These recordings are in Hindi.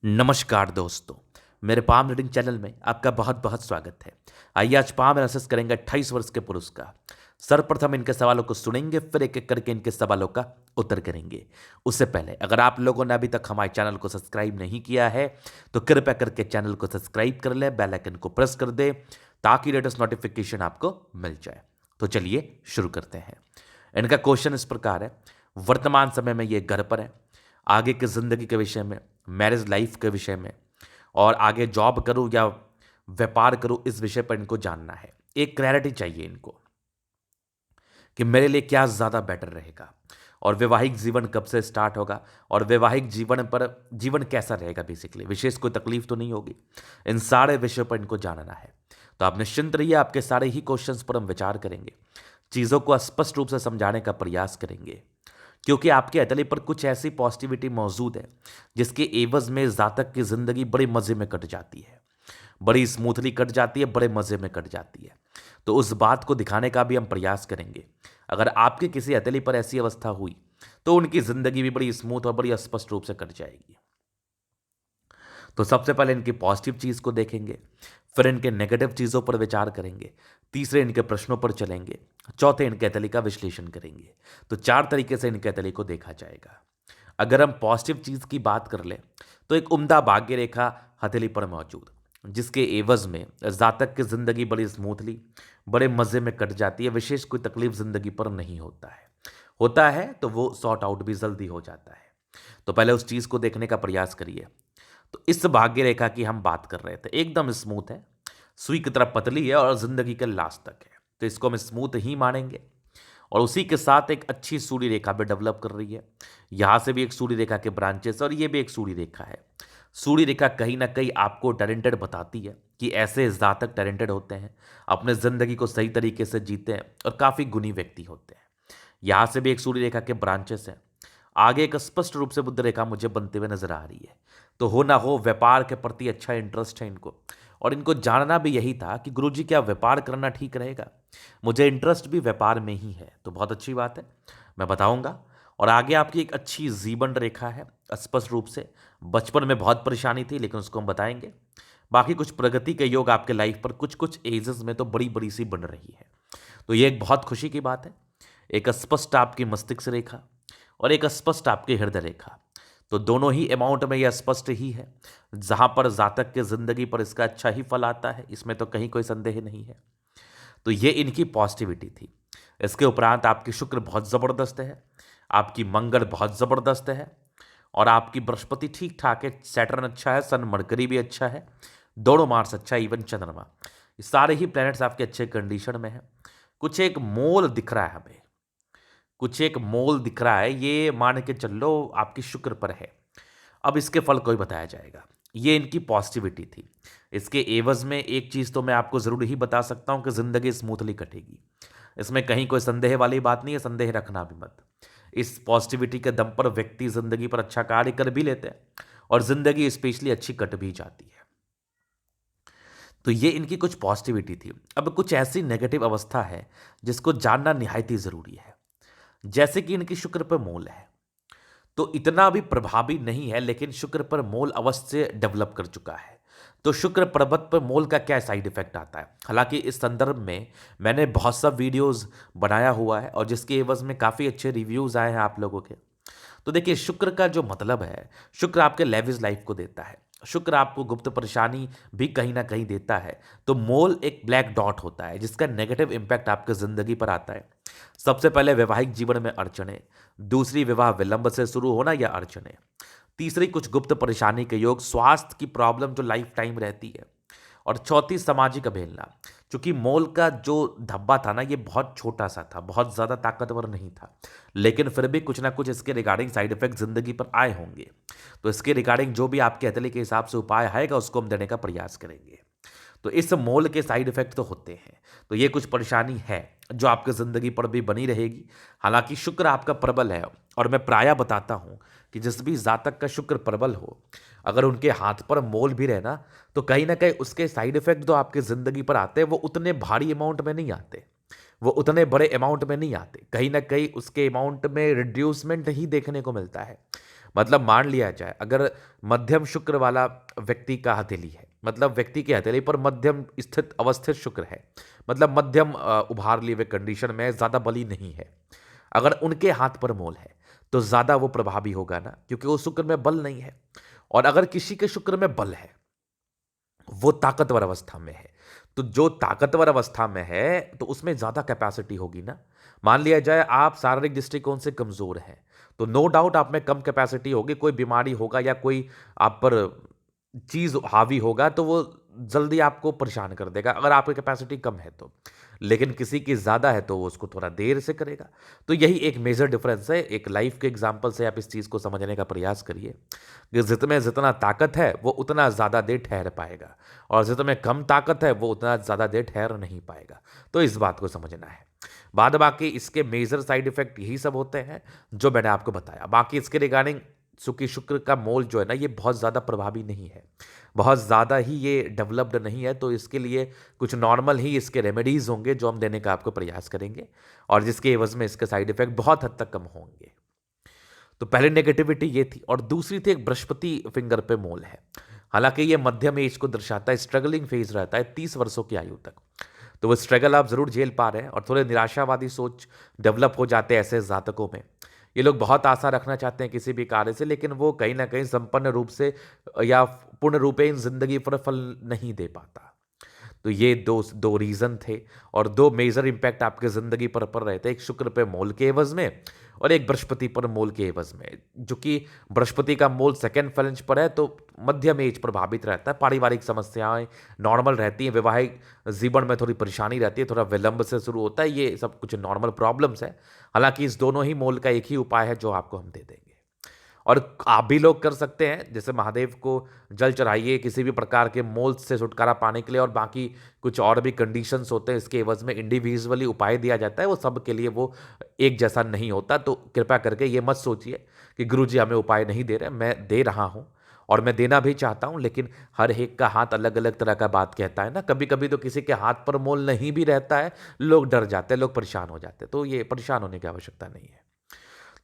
नमस्कार दोस्तों, मेरे पाम रीडिंग चैनल में आपका बहुत बहुत स्वागत है। आइए आज पाम एनालिसिस करेंगे 28 वर्ष के पुरुष का। सर्वप्रथम इनके सवालों को सुनेंगे, फिर एक एक करके इनके सवालों का उत्तर करेंगे। उससे पहले अगर आप लोगों ने अभी तक हमारे चैनल को सब्सक्राइब नहीं किया है तो कृपया करके चैनल को सब्सक्राइब कर ले, बेल आइकन को प्रेस कर दे ताकि लेटेस्ट नोटिफिकेशन आपको मिल जाए। तो चलिए शुरू करते हैं। इनका क्वेश्चन इस प्रकार है, वर्तमान समय में ये घर पर है, आगे की ज़िंदगी के विषय में, मैरिज लाइफ के विषय में और आगे जॉब करूं या व्यापार करूं इस विषय पर इनको जानना है। एक क्लैरिटी चाहिए इनको कि मेरे लिए क्या ज़्यादा बेटर रहेगा और वैवाहिक जीवन कब से स्टार्ट होगा और वैवाहिक जीवन पर जीवन कैसा रहेगा। बेसिकली विशेष कोई तकलीफ तो नहीं होगी। इन सारे विषयों पर इनको जानना है। तो आप निश्चिंत रहिए, आपके सारे ही क्वेश्चंस पर हम विचार करेंगे, चीज़ों को स्पष्ट रूप से समझाने का प्रयास करेंगे, क्योंकि आपके अतले पर कुछ ऐसी पॉजिटिविटी मौजूद है जिसके एवज में जातक की जिंदगी बड़े मजे में कट जाती है, बड़ी स्मूथली कट जाती है, बड़े मजे में कट जाती है। तो उस बात को दिखाने का भी हम प्रयास करेंगे। अगर आपके किसी अतले पर ऐसी अवस्था हुई तो उनकी जिंदगी भी बड़ी स्मूथ और बड़ी स्पष्ट रूप से कट जाएगी। तो सबसे पहले इनकी पॉजिटिव चीज़ को देखेंगे, फिर इनके नेगेटिव चीज़ों पर विचार करेंगे, तीसरे इनके प्रश्नों पर चलेंगे, चौथे इनके हथेली का विश्लेषण करेंगे। तो चार तरीके से इनके हथेली को देखा जाएगा। अगर हम पॉजिटिव चीज़ की बात कर लें तो एक उम्दा भाग्य रेखा हथेली पर मौजूद, जिसके एवज में जातक की ज़िंदगी बड़ी स्मूथली बड़े मज़े में कट जाती है। विशेष कोई तकलीफ ज़िंदगी पर नहीं होता है तो वो सॉर्ट आउट भी जल्दी हो जाता है। तो पहले उस चीज़ को देखने का प्रयास करिए। तो इस भाग्य रेखा की हम बात कर रहे थे, एकदम स्मूथ है, सुई की तरह पतली है और जिंदगी के लास्ट तक है, तो इसको हम स्मूथ ही मानेंगे। और उसी के साथ एक अच्छी सूर्य रेखा भी डेवलप कर रही है। यहाँ से भी एक सूर्य रेखा के ब्रांचेस और ये भी एक सूर्य रेखा है। सूर्य रेखा कहीं ना कहीं आपको टैलेंटेड बताती है कि ऐसे जातक टैलेंटेड होते हैं, अपने ज़िंदगी को सही तरीके से जीते हैं और काफ़ी गुणी व्यक्ति होते हैं। यहाँ से भी एक सूर्य रेखा के ब्रांचेस हैं। आगे एक स्पष्ट रूप से बुद्ध रेखा मुझे बनते हुए नजर आ रही है। तो हो ना हो व्यापार के प्रति अच्छा इंटरेस्ट है इनको, और इनको जानना भी यही था कि गुरुजी क्या व्यापार करना ठीक रहेगा। मुझे इंटरेस्ट भी व्यापार में ही है, तो बहुत अच्छी बात है, मैं बताऊंगा। और आगे आपकी एक अच्छी जीवन रेखा है स्पष्ट रूप से। बचपन में बहुत परेशानी थी लेकिन उसको हम बताएंगे। बाकी कुछ प्रगति के योग आपके लाइफ पर कुछ कुछ एजेस में तो बड़ी बड़ी सी बन रही है, तो ये एक बहुत खुशी की बात है। एक स्पष्ट आपकी मस्तिष्क रेखा और एक स्पष्ट आपकी हृदय रेखा, तो दोनों ही अमाउंट में यह स्पष्ट ही है। जहां पर जातक की जिंदगी पर इसका अच्छा ही फल आता है, इसमें तो कहीं कोई संदेह नहीं है। तो ये इनकी पॉजिटिविटी थी। इसके उपरांत आपकी शुक्र बहुत ज़बरदस्त है, आपकी मंगल बहुत ज़बरदस्त है और आपकी बृहस्पति ठीक ठाक है, सैटर्न अच्छा है, सन मरकरी भी अच्छा है, दोनों मार्स अच्छा है, इवन चंद्रमा, ये सारे ही प्लैनेट्स आपके अच्छे कंडीशन में हैं। कुछ एक मोल दिख रहा है हमें, कुछ एक मोल दिख रहा है, ये मान के चल लो आपकी शुक्र पर है। अब इसके फल को ही बताया जाएगा। ये इनकी पॉजिटिविटी थी। इसके एवज में एक चीज़ तो मैं आपको ज़रूर ही बता सकता हूँ कि ज़िंदगी स्मूथली कटेगी, इसमें कहीं कोई संदेह वाली बात नहीं है, संदेह रखना भी मत। इस पॉजिटिविटी के दम पर व्यक्ति ज़िंदगी पर अच्छा कार्य कर भी लेते हैं और ज़िंदगी स्पेशली अच्छी कट भी जाती है। तो ये इनकी कुछ पॉजिटिविटी थी। अब कुछ ऐसी नेगेटिव अवस्था है जिसको जानना निहायत ही ज़रूरी है। जैसे कि इनकी शुक्र पर मोल है, तो इतना भी प्रभावी नहीं है, लेकिन शुक्र पर मोल अवश्य से डेवलप कर चुका है। तो शुक्र पर्वत पर मोल का क्या साइड इफेक्ट आता है, हालांकि इस संदर्भ में मैंने बहुत सा वीडियोस बनाया हुआ है और जिसके एवज में काफ़ी अच्छे रिव्यूज़ आए हैं आप लोगों के। तो देखिए, शुक्र का जो मतलब है, शुक्र आपके लेविज लाइफ को देता है, शुक्र आपको गुप्त परेशानी भी कहीं ना कहीं देता है। तो मोल एक ब्लैक डॉट होता है जिसका नेगेटिव इम्पैक्ट आपकी ज़िंदगी पर आता है। सबसे पहले वैवाहिक जीवन में अड़चने, दूसरी विवाह विलंब से शुरू होना या अड़चने, तीसरी कुछ गुप्त परेशानी के योग, स्वास्थ्य की प्रॉब्लम जो लाइफ टाइम रहती है, और चौथी सामाजिक अवहेलना। क्योंकि मोल का जो धब्बा था ना, ये बहुत छोटा सा था, बहुत ज़्यादा ताकतवर नहीं था, लेकिन फिर भी कुछ ना कुछ इसके रिगार्डिंग साइड इफेक्ट ज़िंदगी पर आए होंगे। तो इसके रिगार्डिंग जो भी आपके हथेली के हिसाब से उपाय आएगा उसको हम देने का प्रयास करेंगे। तो इस मोल के साइड इफेक्ट तो होते हैं, तो ये कुछ परेशानी है जो आपकी ज़िंदगी पर भी बनी रहेगी। हालांकि शुक्र आपका प्रबल है, और मैं प्रायः बताता हूँ कि जिस भी जातक का शुक्र प्रबल हो, अगर उनके हाथ पर मोल भी रहना, तो कहीं ना कहीं उसके साइड इफेक्ट जो आपकी ज़िंदगी पर आते हैं वो उतने भारी अमाउंट में नहीं आते, वो उतने बड़े अमाउंट में नहीं आते, कहीं ना कहीं उसके अमाउंट में रिड्यूसमेंट ही देखने को मिलता है। मतलब मान लिया जाए अगर मध्यम शुक्र वाला व्यक्ति का हथेली है, मतलब व्यक्ति की हथेली पर मध्यम स्थित अवस्थित शुक्र है, मतलब मध्यम उभार लिए हुए कंडीशन में, ज़्यादा बली नहीं है, अगर उनके हाथ पर मोल है तो ज़्यादा वो प्रभावी होगा ना, क्योंकि वो शुक्र में बल नहीं है। और अगर किसी के शुक्र में बल है, वो ताकतवर अवस्था में है, तो जो ताकतवर अवस्था में है तो उसमें ज़्यादा कैपेसिटी होगी ना। मान लिया जाए आप शारीरिक दृष्टिकोण से कमज़ोर हैं, तो नो डाउट आप में कम कैपेसिटी होगी, कोई बीमारी होगा या कोई आप पर चीज़ हावी होगा तो वो जल्दी आपको परेशान कर देगा, अगर आपकी कैपेसिटी कम है तो। लेकिन किसी की ज़्यादा है तो वो उसको थोड़ा देर से करेगा। तो यही एक मेजर डिफरेंस है। एक लाइफ के एग्जाम्पल से आप इस चीज़ को समझने का प्रयास करिए कि जितने जितना ताकत है वो उतना ज़्यादा देर ठहर पाएगा, और जितने कम ताकत है वो उतना ज़्यादा देर ठहर नहीं पाएगा। तो इस बात को समझना है। बाद बाकी इसके मेजर साइड इफेक्ट यही सब होते हैं जो मैंने आपको बताया। बाकी इसके रिगार्डिंग चूंकि शुक्र का मोल जो है ना, ये बहुत ज़्यादा प्रभावी नहीं है, बहुत ज़्यादा ही ये डेवलप्ड नहीं है, तो इसके लिए कुछ नॉर्मल ही इसके रेमेडीज़ होंगे जो हम देने का आपको प्रयास करेंगे, और जिसके एवज में इसके साइड इफेक्ट बहुत हद तक कम होंगे। तो पहले नेगेटिविटी ये थी, और दूसरी थी एक बृहस्पति फिंगर पे मोल है। हालांकि ये मध्यम एज को दर्शाता है, स्ट्रगलिंग फेज रहता है 30 वर्षों की आयु तक। तो वो स्ट्रगल आप जरूर झेल पा रहे हैं, और थोड़े निराशावादी सोच डेवलप हो जाते हैं ऐसे जातकों में। ये लोग बहुत आशा रखना चाहते हैं किसी भी कार्य से, लेकिन वो कहीं ना कहीं संपन्न रूप से या पूर्ण रूपेण जिंदगी पर फल नहीं दे पाता। तो ये दो दो रीजन थे, और दो मेजर इंपैक्ट आपके जिंदगी पर पड़ रहे थे, एक शुक्र पे मोल के एवज में और एक बृहस्पति पर मोल के एवज में। जो कि बृहस्पति का मोल सेकेंड फ्लैंज पर है तो मध्यम एज प्रभावित रहता है, पारिवारिक समस्याएं नॉर्मल रहती हैं, वैवाहिक जीवन में थोड़ी परेशानी रहती है, थोड़ा विलंब से शुरू होता है, ये सब कुछ नॉर्मल प्रॉब्लम्स है। हालांकि इस दोनों ही मोल का एक ही उपाय है जो आपको हम दे देंगे, और आप भी लोग कर सकते हैं। जैसे महादेव को जल चढ़ाइए किसी भी प्रकार के मोल से छुटकारा पाने के लिए, और बाकी कुछ और भी कंडीशंस होते हैं इसके एवज में इंडिविजुअली उपाय दिया जाता है, वो सब के लिए वो एक जैसा नहीं होता। तो कृपया करके ये मत सोचिए कि गुरुजी हमें उपाय नहीं दे रहे, मैं दे रहा हूँ और मैं देना भी चाहता हूँ, लेकिन हर एक का हाथ अलग अलग तरह का बात कहता है ना। कभी कभी तो किसी के हाथ पर मोल नहीं भी रहता है, लोग डर जाते हैं, लोग परेशान हो जाते हैं, तो ये परेशान होने की आवश्यकता नहीं है।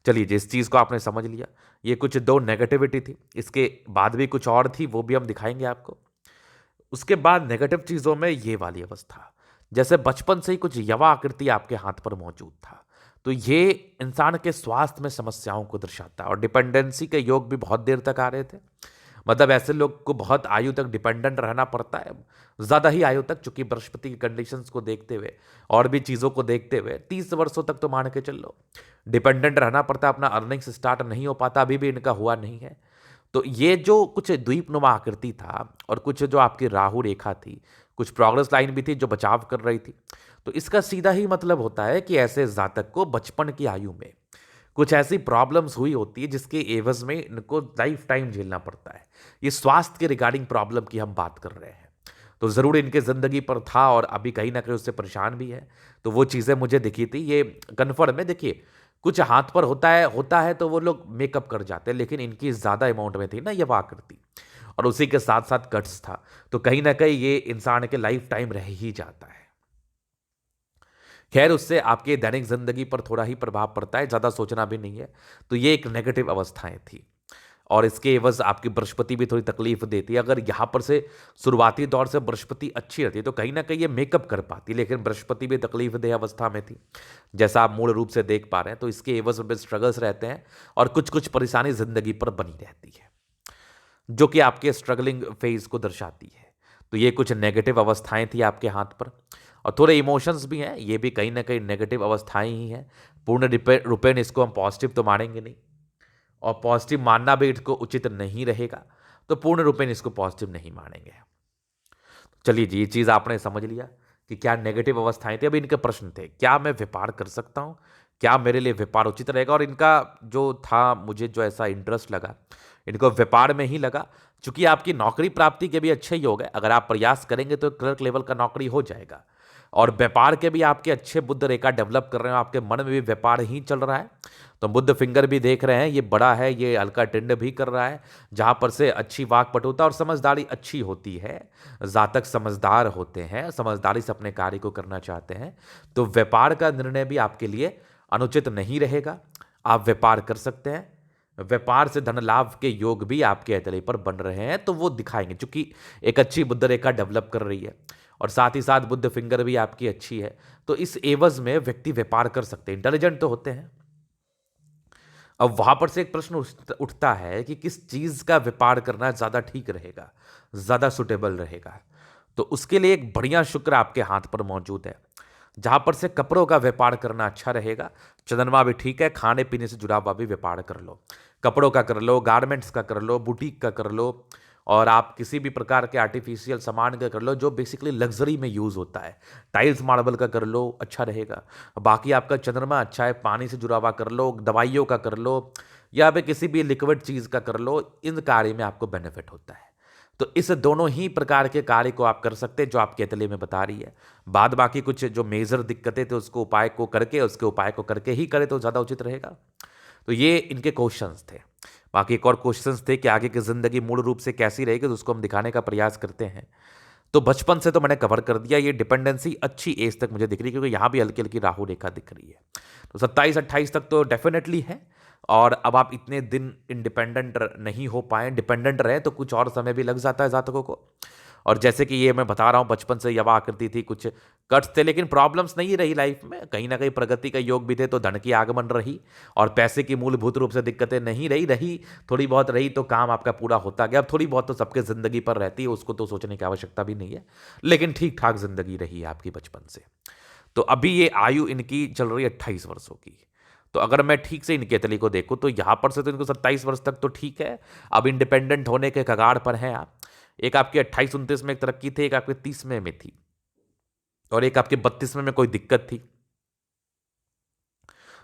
चलिए, जिस चीज़ को आपने समझ लिया, ये कुछ दो नेगेटिविटी थी, इसके बाद भी कुछ और थी, वो भी हम दिखाएंगे आपको। उसके बाद नेगेटिव चीज़ों में ये वाली अवस्था, जैसे बचपन से ही कुछ यवा आकृति आपके हाथ पर मौजूद था, तो ये इंसान के स्वास्थ्य में समस्याओं को दर्शाता है, और डिपेंडेंसी के योग भी बहुत देर तक आ रहे थे। मतलब ऐसे लोग को बहुत आयु तक डिपेंडेंट रहना पड़ता है, ज़्यादा ही आयु तक, चूंकि बृहस्पति की कंडीशंस को देखते हुए और भी चीज़ों को देखते हुए 30 वर्षों तक तो मान के चल लो डिपेंडेंट रहना पड़ता है। अपना अर्निंग्स स्टार्ट नहीं हो पाता, अभी भी इनका हुआ नहीं है। तो ये जो कुछ द्वीपनुमा आकृति था, और कुछ जो आपकी राहु रेखा थी, कुछ प्रोग्रेस लाइन भी थी जो बचाव कर रही थी, तो इसका सीधा ही मतलब होता है कि ऐसे जातक को बचपन की आयु में कुछ ऐसी प्रॉब्लम्स हुई होती है जिसके एवज में इनको लाइफ टाइम झेलना पड़ता है। ये स्वास्थ्य के रिगार्डिंग प्रॉब्लम की हम बात कर रहे हैं, तो ज़रूर इनके ज़िंदगी पर था, और अभी कहीं ना कहीं उससे परेशान भी है। तो वो चीज़ें मुझे दिखी थी, ये कन्फर्म है। देखिए, कुछ हाथ पर होता है तो वो लोग मेकअप कर जाते हैं, लेकिन इनकी ज़्यादा अमाउंट में थी ना ये आकृति, और उसी के साथ साथ कट्स था, तो कहीं ना कहीं ये इंसान के लाइफ टाइम रह ही जाता है। खैर, उससे आपके दैनिक जिंदगी पर थोड़ा ही प्रभाव पड़ता है, ज़्यादा सोचना भी नहीं है। तो ये एक नेगेटिव अवस्थाएं थी, और इसके एवज आपकी बृहस्पति भी थोड़ी तकलीफ देती है। अगर यहाँ पर से शुरुआती दौर से बृहस्पति अच्छी रहती है तो कहीं ना कहीं ये मेकअप कर पाती, लेकिन बृहस्पति भी तकलीफ देह अवस्था में थी, जैसा आप मूल रूप से देख पा रहे हैं। तो इसके एवज में स्ट्रगल्स रहते हैं, और कुछ कुछ परेशानी जिंदगी पर बनी रहती है, जो कि आपके स्ट्रगलिंग फेज को दर्शाती है। तो ये कुछ नेगेटिव अवस्थाएं थी आपके हाथ पर, और थोड़े इमोशंस भी हैं, ये भी कहीं ना कहीं नेगेटिव अवस्थाएं ही हैं। पूर्ण रूपेण इसको हम पॉजिटिव तो मानेंगे नहीं, और पॉजिटिव मानना भी इसको उचित नहीं रहेगा, तो पूर्ण रूपेण इसको पॉजिटिव नहीं मानेंगे। चलिए जी, ये चीज़ आपने समझ लिया कि क्या नेगेटिव अवस्थाएं थी। अभी इनके प्रश्न थे, क्या मैं व्यापार कर सकता हूँ, क्या मेरे लिए व्यापार उचित रहेगा। और इनका जो था, मुझे जो ऐसा इंटरेस्ट लगा, इनको व्यापार में ही लगा, चूंकि आपकी नौकरी प्राप्ति के भी अच्छे योग है। अगर आप प्रयास करेंगे तो क्लर्क लेवल का नौकरी हो जाएगा, और व्यापार के भी आपके अच्छे बुध रेखा डेवलप कर रहे हैं, आपके मन में भी व्यापार ही चल रहा है। तो बुध फिंगर भी देख रहे हैं, ये बड़ा है, ये हल्का टिंड भी कर रहा है, जहां पर से अच्छी वाकपटुता और समझदारी अच्छी होती है। जातक समझदार होते हैं, समझदारी से अपने कार्य को करना चाहते हैं, तो व्यापार का निर्णय भी आपके लिए अनुचित नहीं रहेगा। आप व्यापार कर सकते हैं। व्यापार से धन लाभ के योग भी आपके हथेली पर बन रहे हैं, तो वो दिखाएंगे, क्योंकि एक अच्छी बुध रेखा डेवलप कर रही है और साथ ही साथ बुध फिंगर भी आपकी अच्छी है। तो इस एवज में व्यक्ति व्यापार कर सकते हैं, इंटेलिजेंट तो होते हैं। अब वहां पर से एक प्रश्न उठता है कि किस चीज का व्यापार करना ज्यादा ठीक रहेगा, ज्यादा सुटेबल रहेगा। तो उसके लिए एक बढ़िया शुक्र आपके हाथ पर मौजूद है, जहां पर से कपड़ों का व्यापार करना अच्छा रहेगा। चंद्रमा भी ठीक है, खाने पीने से जुड़ा हुआ भी व्यापार कर लो, कपड़ों का कर लो, गारमेंट्स का कर लो, बुटीक का कर लो, और आप किसी भी प्रकार के आर्टिफिशियल सामान का कर लो जो बेसिकली लग्जरी में यूज़ होता है। टाइल्स मार्बल का कर लो, अच्छा रहेगा। बाकी आपका चंद्रमा अच्छा है, पानी से जुड़ा हुआ कर लो, दवाइयों का कर लो, या फिर किसी भी लिक्विड चीज़ का कर लो, इन कार्य में आपको बेनिफिट होता है। तो इस दोनों ही प्रकार के कार्य को आप कर सकते हैं जो आपके अतले में बता रही है। बाद बाकी कुछ जो मेजर दिक्कतें थे उसको उपाय को करके, उसके उपाय को करके ही करें तो ज़्यादा उचित रहेगा। तो ये इनके क्वेश्चंस थे। बाकी एक और क्वेश्चंस थे कि आगे की जिंदगी मूल रूप से कैसी रहेगी, तो उसको हम दिखाने का प्रयास करते हैं। तो बचपन से तो मैंने कवर कर दिया, ये डिपेंडेंसी अच्छी एज तक मुझे दिख रही है, क्योंकि यहाँ भी हल्की हल्की राहु रेखा दिख रही है। तो 27-28 तक तो डेफिनेटली है। और अब आप इतने दिन इंडिपेंडेंट नहीं हो पाए, डिपेंडेंट रहे, तो कुछ और समय भी लग जाता है जातकों को। और जैसे कि ये मैं बता रहा हूँ, बचपन से यवा आकृति थी, कुछ कट्स थे, लेकिन प्रॉब्लम्स नहीं रही लाइफ में, कहीं ना कहीं प्रगति का योग भी थे, तो धन की आगमन रही और पैसे की मूलभूत रूप से दिक्कतें नहीं रही थोड़ी बहुत रही, तो काम आपका पूरा होता गया। अब थोड़ी बहुत तो सबके जिंदगी पर रहती है, उसको तो सोचने की आवश्यकता भी नहीं है, लेकिन ठीक ठाक जिंदगी रही है आपकी बचपन से। तो अभी ये आयु इनकी चल रही है 28 वर्षों की। तो अगर मैं ठीक से इनके तली को देखूं तो यहां पर से तो इनको 27 वर्ष तक तो ठीक है, अब इंडिपेंडेंट होने के कगार पर हैं आप। एक आपकी 28-29 में एक तरक्की थी, एक आपके 30 में थी, और एक आपके 32 में कोई दिक्कत थी।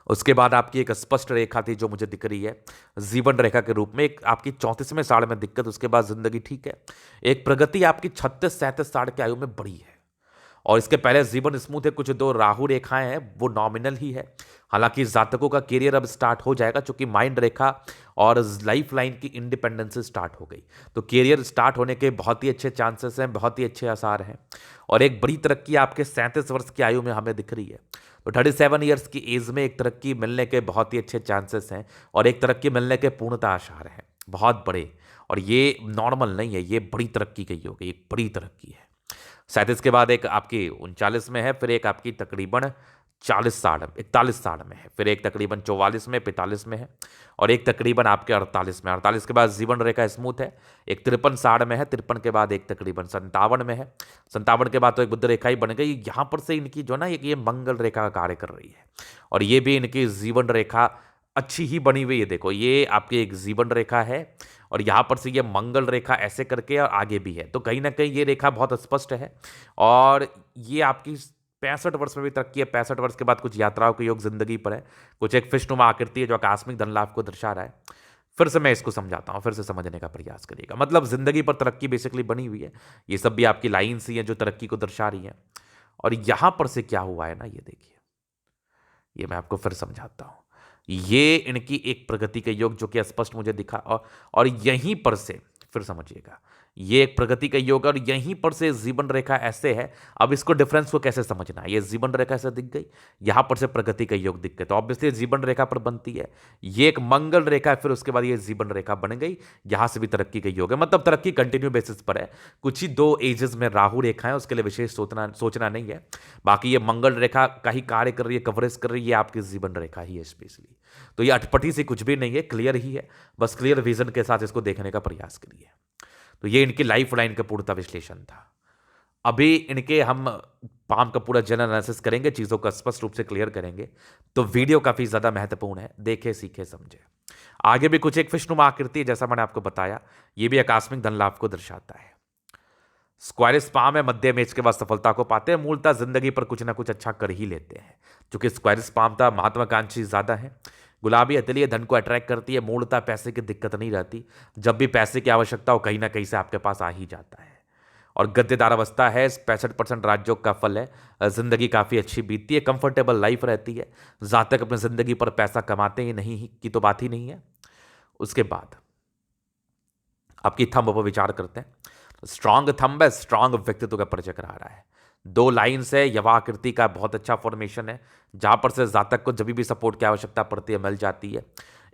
उसके बाद आपकी एक स्पष्ट रेखा थी जो मुझे दिख रही है जीवन रेखा के रूप में, एक आपकी 34वें साल में दिक्कत, उसके बाद जिंदगी ठीक है। एक प्रगति आपकी 36-37 साल की आयु में बड़ी है, और इसके पहले जीवन स्मूथ है। कुछ दो राहु रेखाएं हैं, वो नॉमिनल ही है। हालांकि जातकों का कैरियर अब स्टार्ट हो जाएगा, क्योंकि माइंड रेखा और लाइफ लाइन की इंडिपेंडेंस स्टार्ट हो गई, तो कैरियर स्टार्ट होने के बहुत ही अच्छे चांसेस हैं, बहुत ही अच्छे आसार हैं। और एक बड़ी तरक्की आपके 37 वर्ष की आयु में हमें दिख रही है। तो 37 ईयर्स की एज में एक तरक्की मिलने के बहुत ही अच्छे चांसेस हैं, और एक तरक्की मिलने के पूर्णतः आसार हैं बहुत बड़े। और ये नॉर्मल नहीं है, ये बड़ी तरक्की की होगी, एक बड़ी तरक्की है। 37 के बाद एक आपकी 39 में है, फिर एक आपकी तकरीबन 41 साल में है, फिर एक तकरीबन 44 में, 45 में है, और एक तकरीबन आपके 48 में। 48 के बाद जीवन रेखा स्मूथ है, एक 53 साल में है, 53 के बाद एक तकरीबन 57 में है, 57 के बाद तो एक बुध रेखा ही बन गई। यहाँ पर से इनकी जो ना ये मंगल रेखा का कार्य कर रही है, और ये भी इनकी जीवन रेखा अच्छी ही बनी हुई है। देखो ये आपकी एक जीवन रेखा है, और यहाँ पर से ये मंगल रेखा ऐसे करके और आगे भी है, तो कहीं ना कहीं ये रेखा बहुत स्पष्ट है। और ये आपकी 65 वर्ष में भी तरक्की है। 65 वर्ष के बाद कुछ यात्राओं के योग जिंदगी पर है, कुछ एक फिष्णुमा आकृति है जो आकस्मिक धन लाभ को दर्शा रहा है। फिर से मैं इसको समझाता हूँ, फिर से समझने का प्रयास करिएगा। मतलब जिंदगी पर तरक्की बेसिकली बनी हुई है, ये सब भी आपकी लाइन्स ही हैं जो तरक्की को दर्शा रही हैं। और यहां पर से क्या हुआ है ना, ये देखिए, ये मैं आपको फिर समझाता हूँ। ये इनकी एक प्रगति के योग जो कि स्पष्ट मुझे दिखा, और यहीं पर से फिर समझिएगा, ये एक प्रगति का योग, और यहीं पर से जीवन रेखा ऐसे है। अब इसको डिफरेंस को कैसे समझना है, ये जीवन रेखा ऐसे दिख गई, यहां पर से प्रगति का योग दिख गया, तो ऑब्वियसली जीवन रेखा पर बनती है। ये एक मंगल रेखा है, फिर उसके बाद ये जीवन रेखा बन गई, यहां से भी तरक्की का योग है। मतलब तरक्की कंटिन्यू बेसिस पर है। कुछ ही 2 एजेस में राहु रेखा है, उसके लिए विशेष सोचना नहीं है। बाकी ये मंगल रेखा का ही कार्य कर रही है, कवरेज कर रही है, आपकी जीवन रेखा ही है स्पेशली। तो ये अटपटी से कुछ भी नहीं है, क्लियर ही है, बस क्लियर विजन के साथ इसको देखने का प्रयास करिए। तो ये इनकी लाइफ लाइन का पूर्णतः विश्लेषण था। अभी इनके हम पाम का पूरा जनरल एनालिसिस करेंगे, चीज़ों का स्पष्ट रूप से क्लियर करेंगे। तो वीडियो काफ़ी ज़्यादा महत्वपूर्ण है, देखे सीखे समझे। आगे भी कुछ एक फिष्णुमा आकृति है, जैसा मैंने आपको बताया, ये भी आकस्मिक धन लाभ को दर्शाता है। स्क्वायरिस पाम है, मध्यम एज के बाद सफलता को पाते हैं, मूलतः जिंदगी पर कुछ ना कुछ अच्छा कर ही लेते हैं, क्योंकि स्क्वायरिस पाम था महत्वाकांक्षी ज़्यादा है। गुलाबी हथेली धन को अट्रैक्ट करती है, मूलतः पैसे की दिक्कत नहीं रहती, जब भी पैसे की आवश्यकता हो कहीं ना कहीं से आपके पास आ ही जाता है। और गद्देदार अवस्था है, 65% राज्यों का फल है। जिंदगी काफ़ी अच्छी बीतती है, कंफर्टेबल लाइफ रहती है। जातक अपनी जिंदगी पर पैसा कमाते ही नहीं की तो बात ही नहीं है। उसके बाद आपकी थंब पर विचार करते हैं। स्ट्रांग थंब है, स्ट्रांग व्यक्तित्व का परिचय करा रहा है। 2 लाइन्स है, यवाकृति का बहुत अच्छा फॉर्मेशन है, जहां पर से जातक को जब भी सपोर्ट की आवश्यकता पड़ती है मिल जाती है।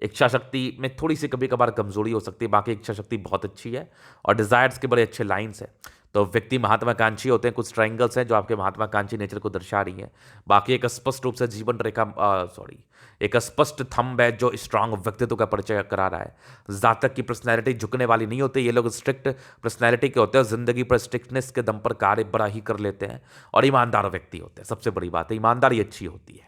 इच्छा शक्ति में थोड़ी सी कभी कभार कमजोरी हो सकती है, बाकी इच्छा शक्ति बहुत अच्छी है और डिजायर्स के बड़े अच्छे लाइन्स है। तो व्यक्ति महात्माकांक्षी होते हैं, कुछ ट्रायंगल्स हैं जो आपके महात्माकांक्षी नेचर को दर्शा रही हैं। बाकी एक स्पष्ट रूप से जीवन रेखा एक स्पष्ट थंब है जो स्ट्रांग व्यक्तित्व का परिचय करा रहा है। जातक की पर्सनैलिटी झुकने वाली नहीं होती, ये लोग स्ट्रिक्ट पर्सनैलिटी के होते हैं, जिंदगी पर स्ट्रिक्टनेस के दम पर कार्य बड़ा ही कर लेते हैं और ईमानदार व्यक्ति होते हैं। सबसे बड़ी बात है ईमानदारी अच्छी होती है।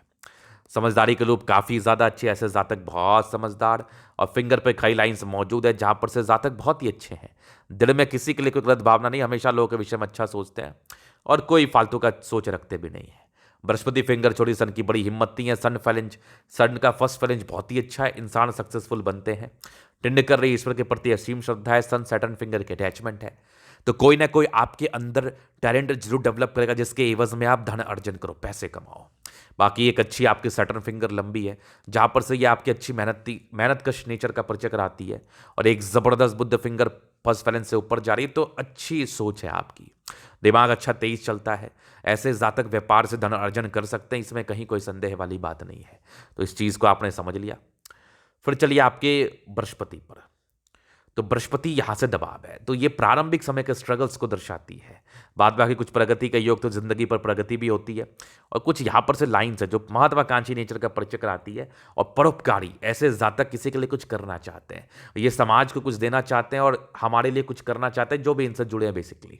समझदारी के रूप काफ़ी ज़्यादा अच्छे, ऐसे जातक बहुत समझदार। और फिंगर पे कई लाइंस मौजूद है जहां पर से जातक बहुत ही अच्छे हैं। दिल में किसी के लिए कोई गलत भावना नहीं, हमेशा लोगों के विषय में अच्छा सोचते हैं और कोई फालतू का सोच रखते भी नहीं है। बृहस्पति फिंगर छोटी सन की बड़ी हिम्मती है। सन फैलेंज, सन का फर्स्ट फैलेंज बहुत ही अच्छा है, इंसान सक्सेसफुल बनते हैं। टिंड कर रही ईश्वर के प्रति असीम श्रद्धा है। सन सैटर्न फिंगर की अटैचमेंट है। तो कोई ना कोई आपके अंदर टैलेंट जरूर डेवलप करेगा जिसके एवज में आप धन अर्जन करो, पैसे कमाओ। बाकी एक अच्छी आपकी सैटर्न फिंगर लंबी है जहां पर से ये आपकी अच्छी मेहनतकश नेचर का परिचय कराती है। और एक जबरदस्त बुद्ध फिंगर फर्स्ट बैलेंस से ऊपर जा रही है, तो अच्छी सोच है आपकी, दिमाग अच्छा तेज चलता है। ऐसे जातक व्यापार से धन अर्जन कर सकते हैं, इसमें कहीं कोई संदेह वाली बात नहीं है। तो इस चीज को आपने समझ लिया। फिर चलिए आपके बृहस्पति पर। तो बृहस्पति यहां से दबाव है, तो ये प्रारंभिक समय के स्ट्रगल्स को दर्शाती है। बाद बाकी कुछ प्रगति का योग, तो जिंदगी पर प्रगति भी होती है। और कुछ यहां पर से लाइन्स है जो महत्वाकांक्षी नेचर का परिचय कराती है और परोपकारी। ऐसे जातक किसी के लिए कुछ करना चाहते हैं, ये समाज को कुछ देना चाहते हैं और हमारे लिए कुछ करना चाहते हैं, जो भी इनसे जुड़े हैं बेसिकली।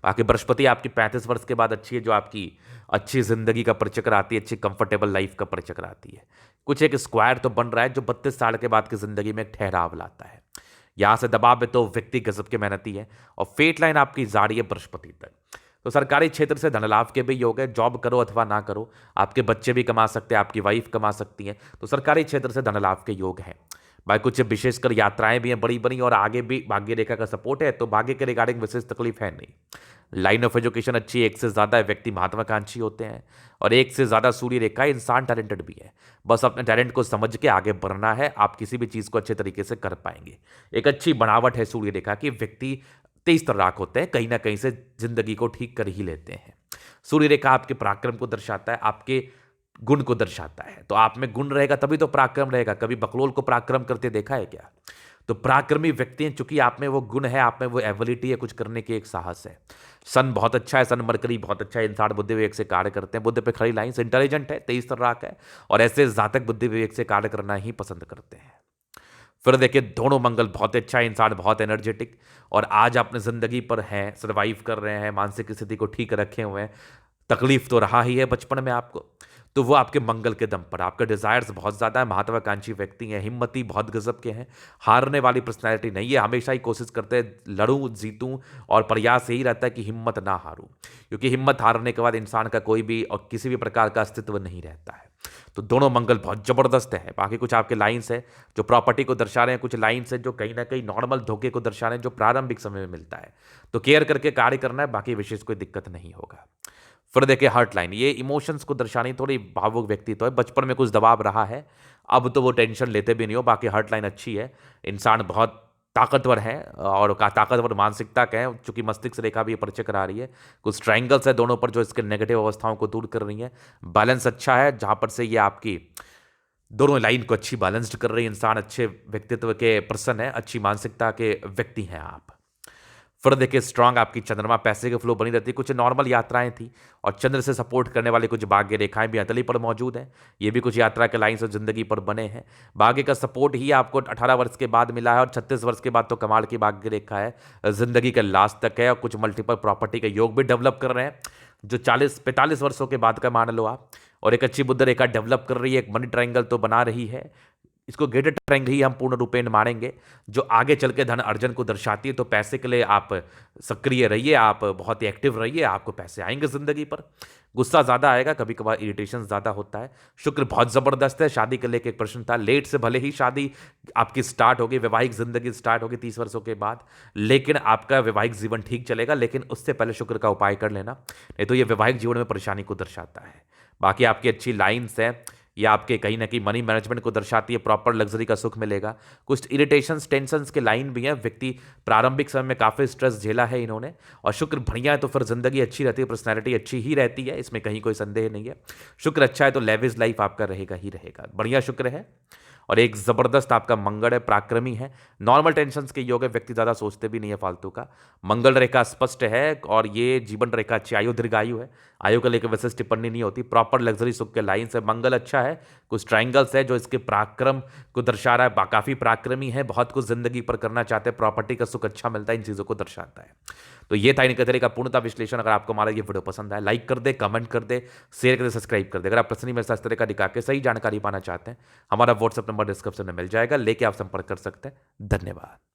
बाकी बृहस्पति आपकी 35 वर्ष के बाद अच्छी है, जो आपकी अच्छी जिंदगी का परिचय कराती है, अच्छी कंफर्टेबल लाइफ का परिचय कराती है। कुछ एक स्क्वायर तो बन रहा है जो 32 साल के बाद की जिंदगी में एक ठहराव लाता है। यहां से दबाव है तो व्यक्ति गजब के मेहनती है और फेट लाइन आपकी जा रही है बृहस्पति तक। तो सरकारी क्षेत्र से धन लाभ के भी योग है, जॉब करो अथवा ना करो, आपके बच्चे भी कमा सकते हैं, आपकी वाइफ कमा सकती है। तो सरकारी क्षेत्र से धन लाभ के योग हैं। भाई कुछ विशेषकर यात्राएं भी हैं बड़ी बड़ी और आगे भी भाग्य रेखा का सपोर्ट है, तो भाग्य के रिगार्डिंग विशेष तकलीफ है नहीं। लाइन ऑफ एजुकेशन अच्छी है, एक से ज़्यादा व्यक्ति महत्वाकांक्षी होते हैं और एक से ज़्यादा सूर्य रेखा, इंसान टैलेंटेड भी है। बस अपने टैलेंट को समझ के आगे बढ़ना है, आप किसी भी चीज़ को अच्छे तरीके से कर पाएंगे। एक अच्छी बनावट है सूर्य रेखा की, व्यक्ति तेज तर्राक होते हैं, कहीं ना कहीं से जिंदगी को ठीक कर ही लेते हैं। सूर्य रेखा आपके पराक्रम को दर्शाता है, आपके गुण को दर्शाता है। तो आप में गुण रहेगा तभी तो पराक्रम रहेगा। कभी बकलोल को पराक्रम करते देखा है क्या? तो पराक्रमी व्यक्ति हैं, चूंकि आप में वो गुण है, आप में वो एबिलिटी है, कुछ करने की एक साहस है। सन बहुत अच्छा है, सन मरकरी बहुत अच्छा है, इंसान बुद्धि विवेक से कार्य करते हैं। बुद्ध पे खड़ी लाइन्स, इंटेलिजेंट है, तेज तर्राक है और ऐसे जातक बुद्धि विवेक से कार्य करना ही पसंद करते हैं। फिर देखिए दोनों मंगल बहुत अच्छा है, इंसान बहुत एनर्जेटिक और आज अपने जिंदगी पर हैं, सर्वाइव कर रहे हैं, मानसिक स्थिति को ठीक रखे हुए हैं। तकलीफ तो रहा ही है बचपन में आपको, तो वो आपके मंगल के दम पर। आपके डिजायर्स बहुत ज़्यादा है, महत्वाकांक्षी व्यक्ति हैं, हिम्मती बहुत गजब के हैं, हारने वाली पर्सनैलिटी नहीं है, हमेशा ही कोशिश करते हैं लड़ूं जीतूं और प्रयास यही रहता है कि हिम्मत ना हारूं, क्योंकि हिम्मत हारने के बाद इंसान का कोई भी और किसी भी प्रकार का अस्तित्व नहीं रहता है। तो दोनों मंगल बहुत जबरदस्त है। बाकी कुछ आपके लाइन्स है जो प्रॉपर्टी को दर्शा रहे हैं, कुछ लाइन्स है जो कहीं ना कहीं नॉर्मल धोखे को दर्शा रहे हैं, जो प्रारंभिक समय में मिलता है। तो केयर करके कार्य करना है, बाकी विशेष कोई दिक्कत नहीं होगा। फिर देखिए हार्ट लाइन, ये इमोशंस को दर्शानी, थोड़ी भावुक व्यक्ति तो है, बचपन में कुछ दबाव रहा है, अब तो वो टेंशन लेते भी नहीं हो। बाकी हार्ट लाइन अच्छी है, इंसान बहुत ताकतवर है और ताकतवर मानसिकता का है, चूंकि मस्तिष्क रेखा भी परिचय करा रही है। कुछ ट्रायंगल्स है दोनों पर जो इसके नेगेटिव अवस्थाओं को दूर कर रही है। बैलेंस अच्छा है जहां पर से ये आपकी दोनों लाइन को अच्छी बैलेंस्ड कर रही है। इंसान अच्छे व्यक्तित्व के पर्सन है, अच्छी मानसिकता के व्यक्ति हैं आप। फिर देखिए स्ट्रांग आपकी चंद्रमा, पैसे के फ्लो बनी रहती है। कुछ नॉर्मल यात्राएं थी और चंद्र से सपोर्ट करने वाले कुछ भाग्य रेखाएं भी अतली पर मौजूद हैं। ये भी कुछ यात्रा के लाइन से जिंदगी पर बने हैं। भाग्य का सपोर्ट ही आपको 18 वर्ष के बाद मिला है और 36 वर्ष के बाद तो कमाल की भाग्य रेखा है, जिंदगी के लास्ट तक है। और कुछ मल्टीपल प्रॉपर्टी के योग भी डेवलप कर रहे हैं, जो 40-45 वर्षों के बाद का मान लो आप। और एक अच्छी बुद्ध रेखा डेवलप कर रही है, एक मनी ट्रायंगल तो बना रही है। इसको गेटेड ट्रायंगल ही हम पूर्ण रूपेण मानेंगे, जो आगे चल के धन अर्जन को दर्शाती है। तो पैसे के लिए आप सक्रिय रहिए, आप बहुत ही एक्टिव रहिए, आपको पैसे आएंगे जिंदगी पर। गुस्सा ज्यादा आएगा, कभी कभार इरिटेशन ज्यादा होता है। शुक्र बहुत जबरदस्त है। शादी के लेके एक प्रश्न था, लेट से भले ही शादी आपकी स्टार्ट होगी, वैवाहिक जिंदगी स्टार्ट होगी 30 वर्षों के बाद, लेकिन आपका वैवाहिक जीवन ठीक चलेगा। लेकिन उससे पहले शुक्र का उपाय कर लेना, नहीं तो ये वैवाहिक जीवन में परेशानी को दर्शाता है। बाकी आपकी अच्छी लाइन्स है, या आपके कहीं ना कहीं मनी मैनेजमेंट को दर्शाती है, प्रॉपर लग्जरी का सुख मिलेगा। कुछ इरिटेशंस टेंशंस के लाइन भी हैं, व्यक्ति प्रारंभिक समय में काफ़ी स्ट्रेस झेला है इन्होंने, और शुक्र बढ़िया है तो फिर जिंदगी अच्छी रहती है, पर्सनैलिटी अच्छी ही रहती है, इसमें कहीं कोई संदेह नहीं है। शुक्र अच्छा है तो लेविज लाइफ आपका रहेगा ही रहेगा, बढ़िया शुक्र है। और एक जबरदस्त आपका मंगल है, पराक्रमी है, नॉर्मल टेंशंस के योग है, व्यक्ति ज़्यादा सोचते भी नहीं है फालतू का। मंगल रेखा स्पष्ट है, और ये जीवन रेखा अच्छी, आयु दीर्घायु है, आयु को लेकर विशेष टिप्पणी नहीं होती, प्रॉपर लग्जरी सुख के लाइन से मंगल अच्छा है। कुछ ट्राइंगल्स है जो इसके पराक्रम को दर्शा रहा है, काफ़ी पराक्रमी है, बहुत कुछ जिंदगी पर करना चाहते हैं, प्रॉपर्टी का सुख अच्छा मिलता है, इन चीज़ों को दर्शाता है। तो ये था इनके तरह का पूर्णता विश्लेषण। अगर आपको हमारा ये वीडियो पसंद आए, लाइक कर दे, कमेंट कर दे, शेयर कर दे, सब्सक्राइब कर दे। अगर आप पर्सनली मेरे साथ इस तरह का दिखा के सही जानकारी पाना चाहते हैं, हमारा व्हाट्सएप नंबर डिस्क्रिप्शन में मिल जाएगा, लेके आप संपर्क कर सकते हैं। धन्यवाद।